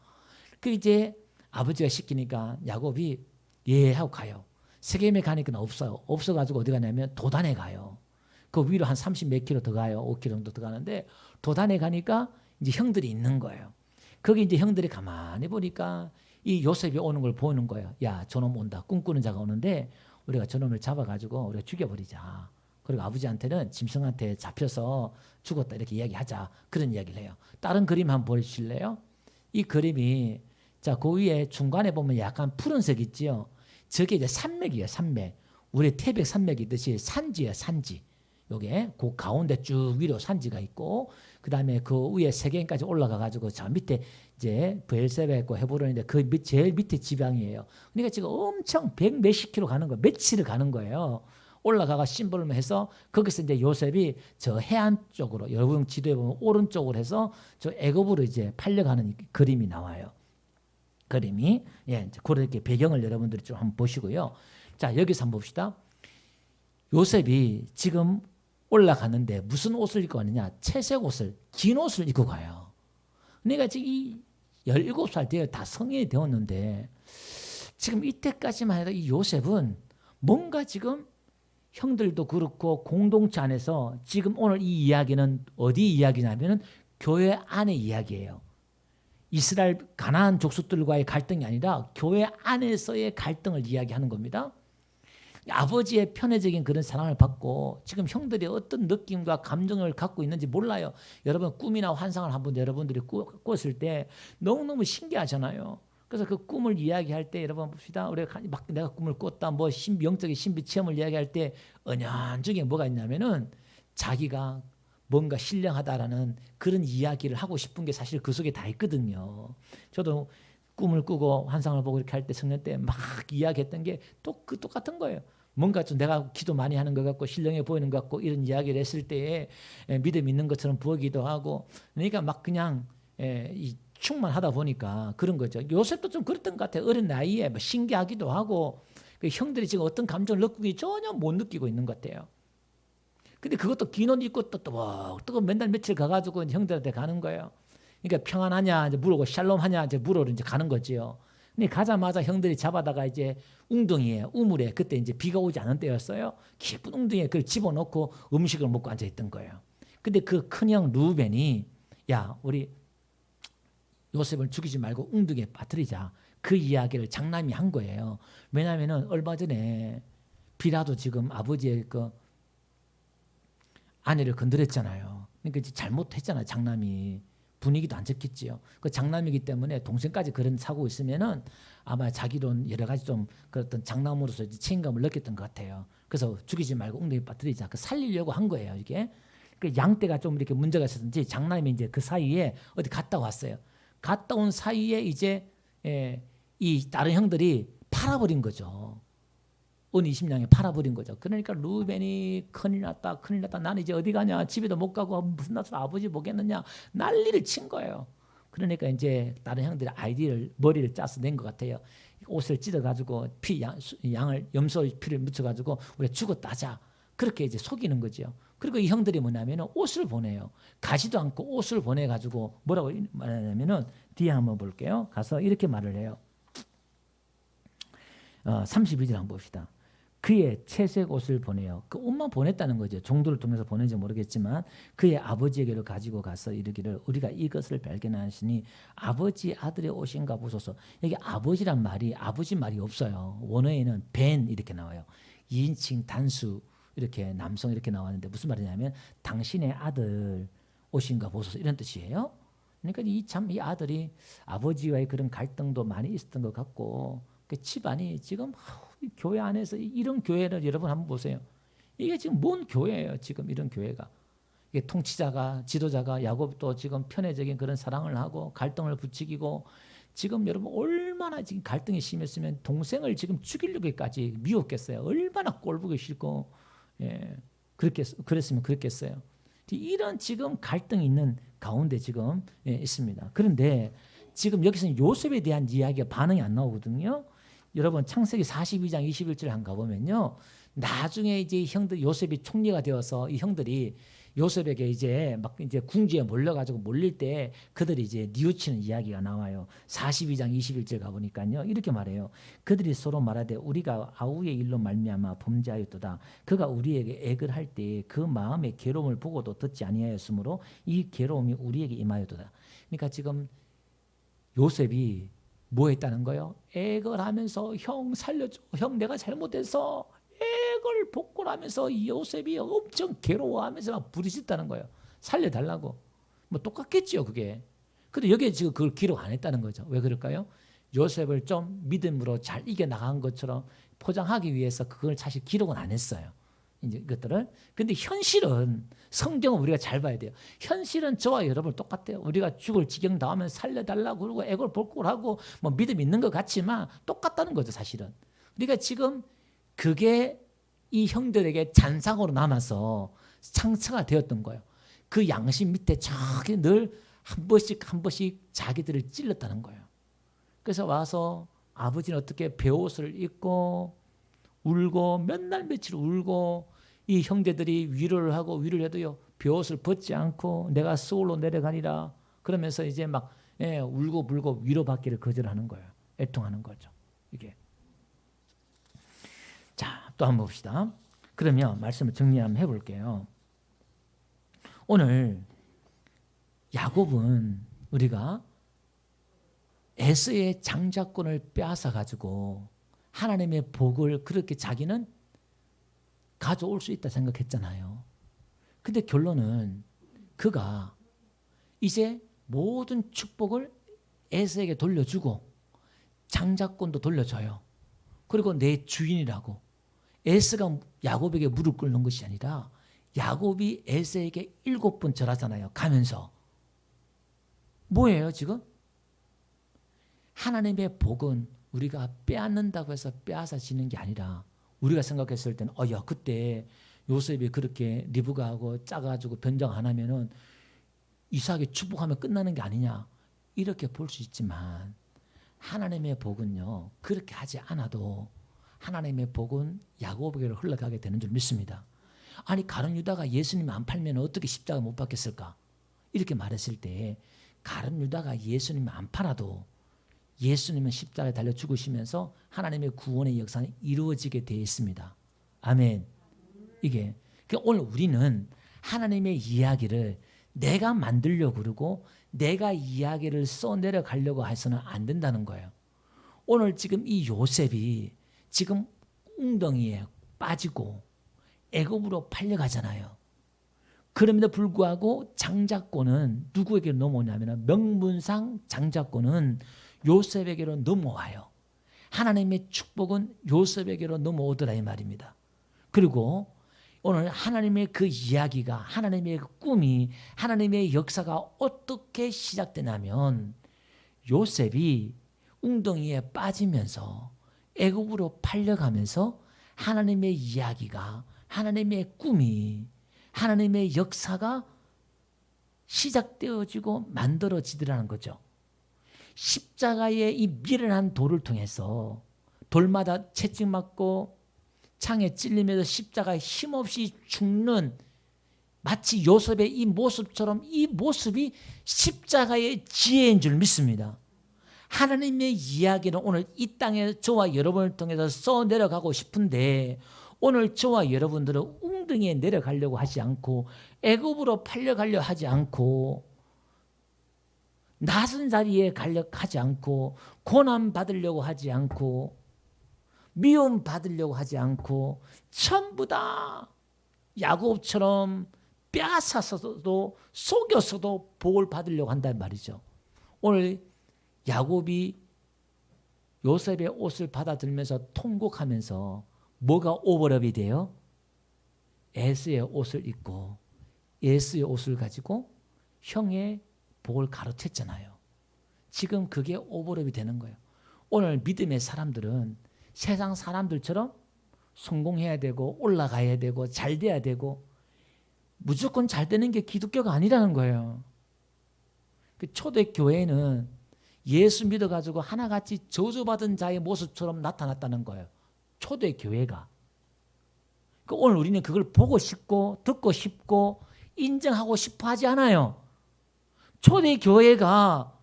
그 이제 아버지가 시키니까 야곱이 예 하고 가요. 세겜에 가니까 없어요. 없어가지고 어디 가냐면 도단에 가요. 그 위로 한 30 몇 킬로 더 가요. 5 킬로 정도 더 가는데 도단에 가니까 이제 형들이 있는 거예요. 거기 이제 형들이 가만히 보니까 이 요셉이 오는 걸 보는 거예요. 야, 저놈 온다. 꿈꾸는 자가 오는데 우리가 저놈을 잡아가지고 우리가 죽여버리자. 그리고 아버지한테는 짐승한테 잡혀서 죽었다 이렇게 이야기하자. 그런 이야기를 해요. 다른 그림 한번 보여주실래요? 이 그림이 자, 그 위에 중간에 보면 약간 푸른색 있지요. 저게 이제 산맥이에요, 산맥. 우리 태백 산맥이 있듯이 산지예요, 산지. 요게 그 가운데 쭉 위로 산지가 있고, 그 다음에 그 위에 세계인까지 올라가 가지고 저 밑에 이제 브엘세바 있고 헤브론인데 그 제일 밑에 지방이에요. 그러니까 지금 엄청 100 몇십 킬로 가는 거예요. 며칠을 가는 거예요. 올라가가 심부름을 해서 거기서 이제 요셉이 저 해안 쪽으로, 여러분 지도에 보면 오른쪽으로 해서 저 애굽으로 이제 팔려가는 그림이 나와요. 그림이. 예, 그렇게 배경을 여러분들이 좀 한번 보시고요. 자, 여기서 한번 봅시다. 요셉이 지금 올라가는데 무슨 옷을 입고 가느냐? 채색 옷을, 긴 옷을 입고 가요. 그러니까 지금 이 17살 되어 다 성인이 되었는데 지금 이때까지만 해도 이 요셉은 뭔가 지금 형들도 그렇고 공동체 안에서 지금 오늘 이 이야기는 어디 이야기냐면은 교회 안의 이야기예요. 이스라엘 가나안 족속들과의 갈등이 아니라 교회 안에서의 갈등을 이야기하는 겁니다. 아버지의 편애적인 그런 사랑을 받고 지금 형들이 어떤 느낌과 감정을 갖고 있는지 몰라요. 여러분 꿈이나 환상을 한번 여러분들이 꿨을 때 너무너무 신기하잖아요. 그래서 그 꿈을 이야기할 때 여러분 봅시다. 우리가 막 내가 꿈을 꿨다 뭐 영적인 신비 체험을 이야기할 때 은연중에 뭐가 있냐면은 자기가 뭔가 신령하다라는 그런 이야기를 하고 싶은 게 사실 그 속에 다 있거든요. 저도 꿈을 꾸고 환상을 보고 이렇게 할 때 성년 때 막 이야기했던 게 똑같은 거예요. 뭔가 좀 내가 기도 많이 하는 것 같고 신령해 보이는 것 같고 이런 이야기를 했을 때에 믿음 있는 것처럼 보이기도 하고, 그러니까 막 그냥 이 충만하다 보니까 그런 거죠. 요셉도 좀 그랬던 것 같아요. 어린 나이에 뭐 신기하기도 하고 그 형들이 지금 어떤 감정을 느끼기 전혀 못 느끼고 있는 것 같아요. 근데 그것도 긴 옷 입고 또 맨날 며칠 가가지고 형들한테 가는 거예요. 그러니까 평안하냐 이제 물어보고 샬롬하냐 이제 물어로 이제 가는 거지요. 근데 가자마자 형들이 잡아다가 이제 웅덩이에 우물에 그때 이제 비가 오지 않은 때였어요. 깊은 웅덩이에 그걸 집어넣고 음식을 먹고 앉아 있던 거예요. 근데 그 큰형 루벤이 야 우리 요셉을 죽이지 말고 웅덩이에 빠뜨리자. 그 이야기를 장남이 한 거예요. 왜냐하면은 얼마 전에 비라도 지금 아버지의 그 아내를 건드렸잖아요. 그러니까 잘못했잖아요. 장남이. 분위기도 안 좋겠지요. 그 장남이기 때문에 동생까지 그런 사고 있으면은 아마 자기론 여러 가지 좀 그랬던 장남으로서 책임감을 느꼈던 것 같아요. 그래서 죽이지 말고 웅덩이 빠뜨리자. 그 살리려고 한 거예요. 이게. 그 양떼가 좀 이렇게 문제가 있었는지 장남이 이제 그 사이에 어디 갔다 왔어요. 갔다 온 사이에 이제 이 다른 형들이 팔아버린 거죠. 은 20냥에 팔아버린 거죠. 그러니까 루벤이 큰일 났다. 나는 이제 어디 가냐. 집에도 못 가고 무슨 낯으로 아버지 보겠느냐. 난리를 친 거예요. 그러니까 이제 다른 형들이 머리를 짜서 낸 것 같아요. 옷을 찢어가지고 양을 염소 피를 묻혀가지고 우리 죽었다 하자. 그렇게 이제 속이는 거죠. 그리고 이 형들이 뭐냐면은 옷을 보내요. 가지도 않고 옷을 보내가지고 뭐라고 말하냐면은 뒤에 한번 볼게요. 가서 이렇게 말을 해요. 32절 한번 봅시다. 그의 채색 옷을 보내요. 그 옷만 보냈다는 거죠. 종도를 통해서 보낸지 모르겠지만 그의 아버지에게로 가지고 가서 이르기를 우리가 이것을 발견하시니 아버지 아들의 옷인가 보소서. 여기 아버지란 말이 아버지 말이 없어요. 원어에는 벤 이렇게 나와요. 2인칭 단수 이렇게 남성 이렇게 나왔는데 무슨 말이냐면 당신의 아들 옷인가 보소서 이런 뜻이에요. 그러니까 이 아들이 아버지와의 그런 갈등도 많이 있었던 것 같고 그 집안이 지금 교회 안에서 이런 교회를 여러분 한번 보세요. 이게 지금 뭔 교회예요? 지금 이런 교회가. 이게 통치자가 지도자가 야곱도 지금 편애적인 그런 사랑을 하고 갈등을 부추기고 지금 여러분 얼마나 지금 갈등이 심했으면 동생을 지금 죽이려고까지 미웠겠어요. 얼마나 꼴보기 싫고 그랬으면 그랬겠어요. 이런 지금 갈등이 있는 가운데 지금 있습니다. 그런데 지금 여기서는 요셉에 대한 이야기가 반응이 안 나오거든요. 여러분 창세기 42장 21절 한 가보면요. 나중에 이제 형들 요셉이 총리가 되어서 이 형들이 요셉에게 이제 막 이제 궁지에 몰려가지고 몰릴 때 그들이 이제 뉘우치는 이야기가 나와요. 42장 21절 가보니까요. 이렇게 말해요. 그들이 서로 말하되 우리가 아우의 일로 말미암아 범죄하였도다. 그가 우리에게 액을 할 때 그 마음의 괴로움을 보고도 듣지 아니하였으므로 이 괴로움이 우리에게 임하였도다. 그러니까 지금 요셉이 뭐 했다는 거예요? 액을 하면서 형 살려줘. 형 내가 잘못해서 액을 복구하면서 요셉이 엄청 괴로워하면서 막 부르짖다는 거예요. 살려달라고. 뭐 똑같겠지요 그게. 근데 여기에 지금 그걸 기록 안 했다는 거죠. 왜 그럴까요? 요셉을 좀 믿음으로 잘 이겨나간 것처럼 포장하기 위해서 그걸 사실 기록은 안 했어요. 이제 이것들을. 근데 현실은 성경은 우리가 잘 봐야 돼요. 현실은 저와 여러분 똑같아요. 우리가 죽을 지경 나오면 살려달라고 그러고 애걸복걸하고 뭐 믿음 있는 것 같지만 똑같다는 거죠, 사실은. 우리가 지금 그게 이 형들에게 잔상으로 남아서 상처가 되었던 거예요. 그 양심 밑에 저기 늘 한 번씩 한 번씩 자기들을 찔렀다는 거예요. 그래서 와서 아버지는 어떻게 베옷을 입고 울고 몇 날 며칠 울고 이 형제들이 위로를 하고 위로를 해도요 베옷을 벗지 않고 내가 서울로 내려가니라 그러면서 이제 막 울고 불고 위로받기를 거절하는 거예요. 애통하는 거죠. 이게. 자, 또 한번 봅시다. 그러면 말씀을 정리 한번 해볼게요. 오늘 야곱은 우리가 에서의 장자권을 빼앗아 가지고 하나님의 복을 그렇게 자기는 가져올 수 있다 생각했잖아요. 근데 결론은 그가 이제 모든 축복을 에서에게 돌려주고 장자권도 돌려줘요. 그리고 내 주인이라고. 에서가 야곱에게 무릎 꿇는 것이 아니라 야곱이 에서에게 7번 절하잖아요. 가면서. 뭐예요 지금? 하나님의 복은 우리가 빼앗는다고 해서 빼앗아지는 게 아니라 우리가 생각했을 때는 야 그때 요셉이 그렇게 리브가하고 짜가지고 변장 안 하면은 이삭이 축복하면 끝나는 게 아니냐 이렇게 볼 수 있지만 하나님의 복은요 그렇게 하지 않아도 하나님의 복은 야곱에게로 흘러가게 되는 줄 믿습니다. 아니 가룟 유다가 예수님 안 팔면 어떻게 십자가 못 받겠을까? 이렇게 말했을 때 가룟 유다가 예수님 안 팔아도 예수님은 십자가에 달려 죽으시면서 하나님의 구원의 역사는 이루어지게 되어 있습니다. 아멘. 이게 그러니까 오늘 우리는 하나님의 이야기를 내가 만들려고 그러고 내가 이야기를 써내려가려고 해서는 안 된다는 거예요. 오늘 지금 이 요셉이 지금 웅덩이에 빠지고 애굽으로 팔려가잖아요. 그럼에도 불구하고 장자권은 누구에게 넘어오냐면 명분상 장자권은 요셉에게로 넘어와요. 하나님의 축복은 요셉에게로 넘어오더라 이 말입니다. 그리고 오늘 하나님의 그 이야기가 하나님의 그 꿈이 하나님의 역사가 어떻게 시작되냐면 요셉이 웅덩이에 빠지면서 애굽으로 팔려가면서 하나님의 이야기가 하나님의 꿈이 하나님의 역사가 시작되어지고 만들어지더라는 거죠. 십자가의 이 미련한 돌을 통해서 돌마다 채찍 맞고 창에 찔리면서 십자가에 힘없이 죽는 마치 요셉의 이 모습처럼 이 모습이 십자가의 지혜인 줄 믿습니다. 하나님의 이야기는 오늘 이 땅에 저와 여러분을 통해서 써내려가고 싶은데 오늘 저와 여러분들은 웅덩이에 내려가려고 하지 않고 애굽으로 팔려가려 하지 않고 낯선 자리에 가려고 하지 않고 고난 받으려고 하지 않고 미움 받으려고 하지 않고 전부 다 야곱처럼 빼앗아서도 속여서도 복을 받으려고 한단 말이죠. 오늘 야곱이 요셉의 옷을 받아들면서 통곡하면서 뭐가 오버랩이 돼요? 에스의 옷을 입고 에스의 옷을 가지고 형의 복을 가로챘잖아요. 지금 그게 오버랩이 되는 거예요. 오늘 믿음의 사람들은 세상 사람들처럼 성공해야 되고 올라가야 되고 잘 돼야 되고 무조건 잘 되는 게 기독교가 아니라는 거예요. 그 초대교회는 예수 믿어가지고 하나같이 저주받은 자의 모습처럼 나타났다는 거예요. 초대교회가. 오늘 우리는 그걸 보고 싶고 듣고 싶고 인정하고 싶어 하지 않아요. 초대교회가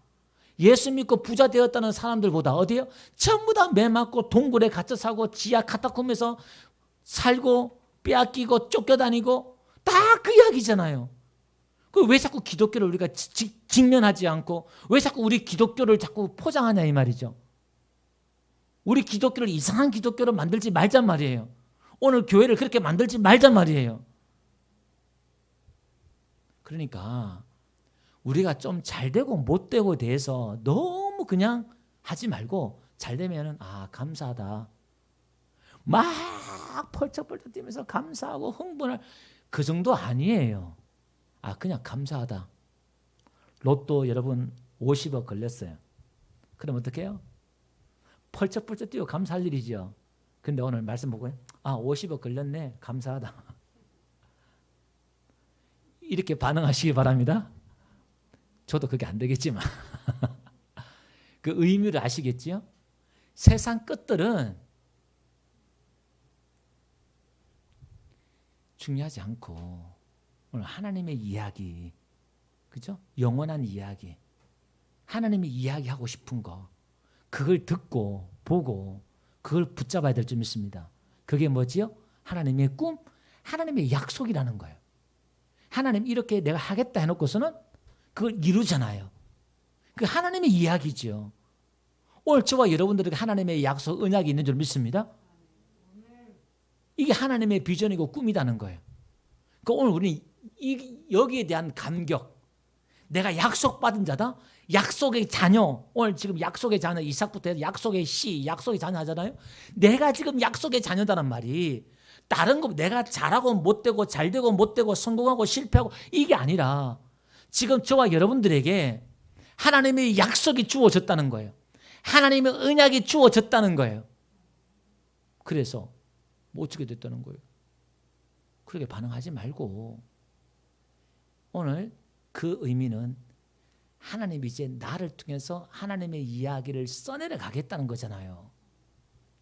예수 믿고 부자 되었다는 사람들보다 어디요? 전부 다 매 맞고 동굴에 갇혀 사고 지하 카타콤에서 살고 빼앗기고 쫓겨다니고 다 그 이야기잖아요. 왜 자꾸 기독교를 우리가 직면하지 않고 왜 자꾸 우리 기독교를 자꾸 포장하냐 이 말이죠. 우리 기독교를 이상한 기독교로 만들지 말잔 말이에요. 오늘 교회를 그렇게 만들지 말잔 말이에요. 그러니까 우리가 좀 잘되고 못되고 대해서 너무 그냥 하지 말고 잘 되면은 감사하다. 막 펄쩍펄쩍 뛰면서 감사하고 흥분할 그 정도 아니에요. 그냥 감사하다. 로또 여러분 50억 걸렸어요. 그럼 어떻게 해요? 펄쩍펄쩍 뛰고 감사할 일이죠. 근데 오늘 말씀 보고 50억 걸렸네. 감사하다. 이렇게 반응하시기 바랍니다. 저도 그게 안 되겠지만 그 의미를 아시겠지요? 세상 끝들은 중요하지 않고 오늘 하나님의 이야기, 그죠? 영원한 이야기, 하나님이 이야기하고 싶은 거, 그걸 듣고 보고 그걸 붙잡아야 될 줄 믿습니다. 그게 뭐지요? 하나님의 꿈, 하나님의 약속이라는 거예요. 하나님 이렇게 내가 하겠다 해놓고서는 그걸 이루잖아요. 그 하나님의 이야기죠. 오늘 저와 여러분들에게 하나님의 약속, 언약이 있는 줄 믿습니다. 이게 하나님의 비전이고 꿈이라는 거예요. 그러니까 오늘 우리는 여기에 대한 감격, 내가 약속받은 자다, 약속의 자녀, 오늘 지금 약속의 자녀 이삭부터 해서 약속의 씨, 약속의 자녀 하잖아요. 내가 지금 약속의 자녀다란 말이 다른 거 내가 잘하고 못되고 잘되고 못되고 성공하고 실패하고 이게 아니라 지금 저와 여러분들에게 하나님의 약속이 주어졌다는 거예요. 하나님의 언약이 주어졌다는 거예요. 그래서 못 주게 됐다는 거예요. 그렇게 반응하지 말고 오늘 그 의미는 하나님이 이제 나를 통해서 하나님의 이야기를 써내려 가겠다는 거잖아요.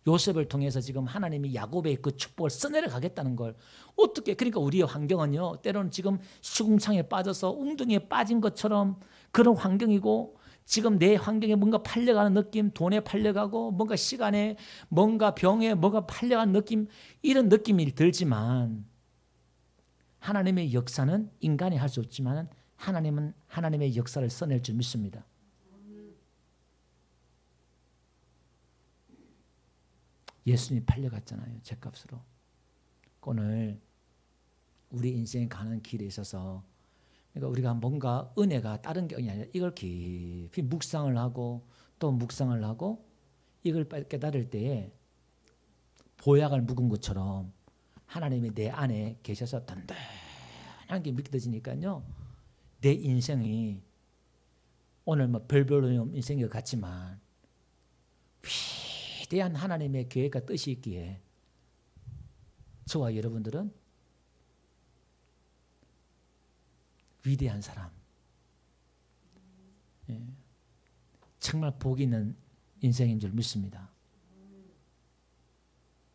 요셉을 통해서 지금 하나님이 야곱의 그 축복을 써내려 가겠다는 걸 어떻게, 그러니까 우리의 환경은요, 때로는 지금 시궁창에 빠져서 웅덩이에 빠진 것처럼 그런 환경이고, 지금 내 환경에 뭔가 팔려가는 느낌, 돈에 팔려가고 뭔가 시간에 뭔가 병에 뭔가 팔려가는 느낌, 이런 느낌이 들지만 하나님의 역사는 인간이 할 수 없지만 하나님은 하나님의 역사를 써낼 줄 믿습니다. 예수님이 팔려갔잖아요. 죗값으로. 오늘 우리 인생에 가는 길에 있어서 그러니까 우리가 뭔가 은혜가 다른 게 아니라 이걸 깊이 묵상을 하고 또 묵상을 하고 이걸 깨달을 때에 보약을 묵은 것처럼 하나님이 내 안에 계셔서 단단한 게 믿어지니까요. 내 인생이 오늘 뭐 별별 인생인 것 같지만 위대한 하나님의 계획과 뜻이 있기에 저와 여러분들은 위대한 사람, 정말 복 있는 인생인 줄 믿습니다.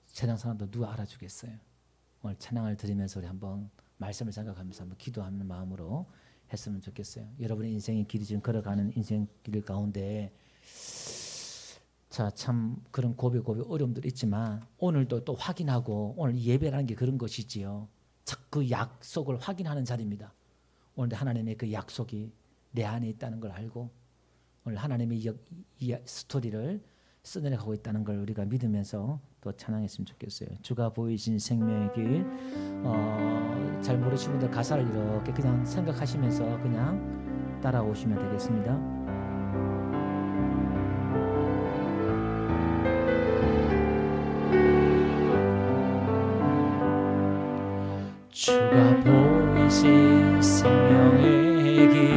세상 사람도 누가 알아주겠어요? 오늘 찬양을 드리면서 우리 한번 말씀을 생각하면서 한번 기도하는 마음으로 했으면 좋겠어요. 여러분의 인생의 길이 지금 걸어가는 인생 길 가운데 참 그런 고비 어려움들이 있지만 오늘도 또 확인하고, 오늘 예배라는 게 그런 것이지요. 그 약속을 확인하는 자리입니다. 오늘 하나님의 그 약속이 내 안에 있다는 걸 알고 오늘 하나님의 이 스토리를 써내려가고 있다는 걸 우리가 믿으면서 또 찬양했으면 좋겠어요. 주가 보이신 생명의 길, 잘 모르시는 분들 가사를 이렇게 그냥 생각하시면서 그냥 따라오시면 되겠습니다. 주가 보이신 생명의 길,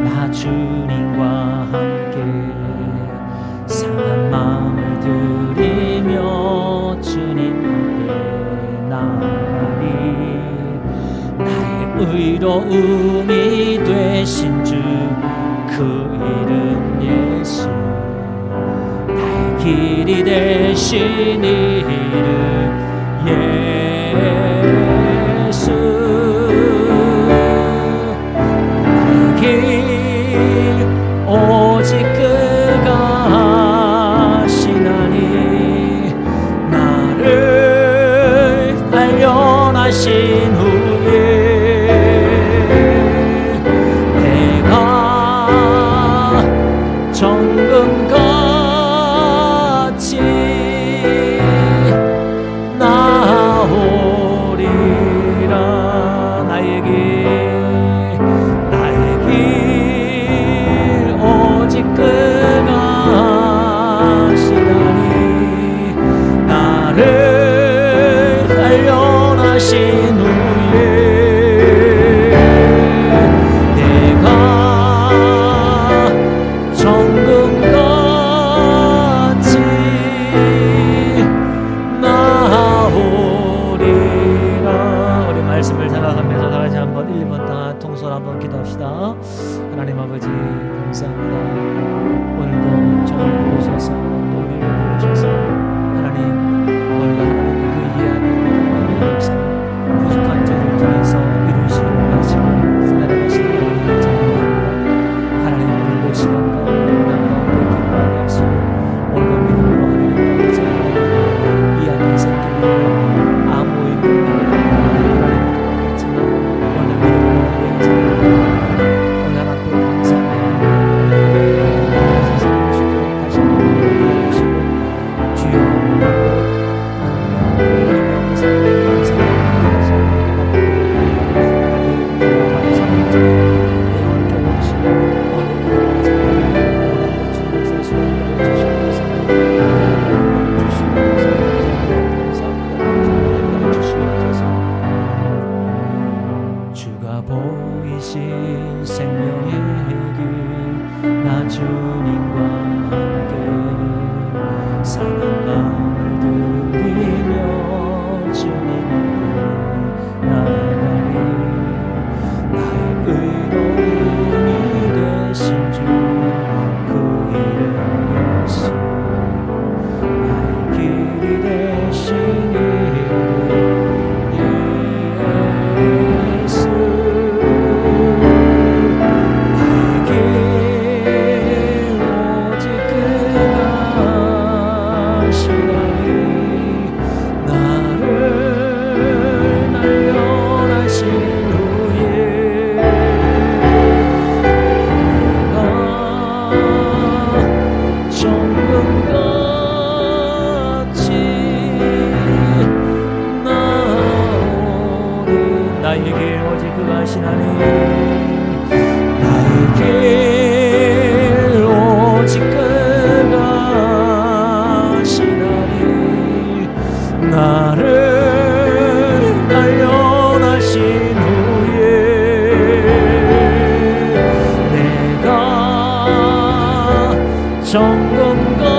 나 주님과 함께 상한 마음을 들이며 주님 앞에 나가리. 나의 의로움이 되신 주 그 이름 예수, 나의 길이 되신 이름 예수, 나의 길 오직 그가 하시나니, 나를 발견하신 후에 내가 정금같이 나오리라. 나의 길 오직 그가 날려나신 후에 정금같이 나오리라. 우리 말씀을 생각하면서 다같이 한번 1, 2번 다 통솔 한번 기도합시다. 하나님 아버지 감사합니다. 오늘도 정을 부르셔서 또 우리를 부르셔서 하나님 오늘도 하나님 그 이야기로 하나님의 역사를 부족한 저를 통해서 이루시기를 원하시고 써내려가시는 하나님을 찬양합니다. 하나님 오늘도 시간과 고난 가운데 기뻐하게 하시고 오늘도 믿음으로 하나님과 같이 이 안에 생기는 아무 의미 없는 하나님 같지만 오늘 믿음으로 내 인생을 오늘 하나님 감사합니다. 세상 보시고 다시 한번 보시고 주여 주가 보이신 생명의 길 나 주님과 함께 사는 마음을 드리며 주님 앞에 나아가리. 나의 의로움이 되신 주 그 이름 예수 나의 길이 되신 이름 예수 나에게 오직 그가 하시나니 나에게 오직 그가 하시나니 나를 단련하신 후에 내가 정금과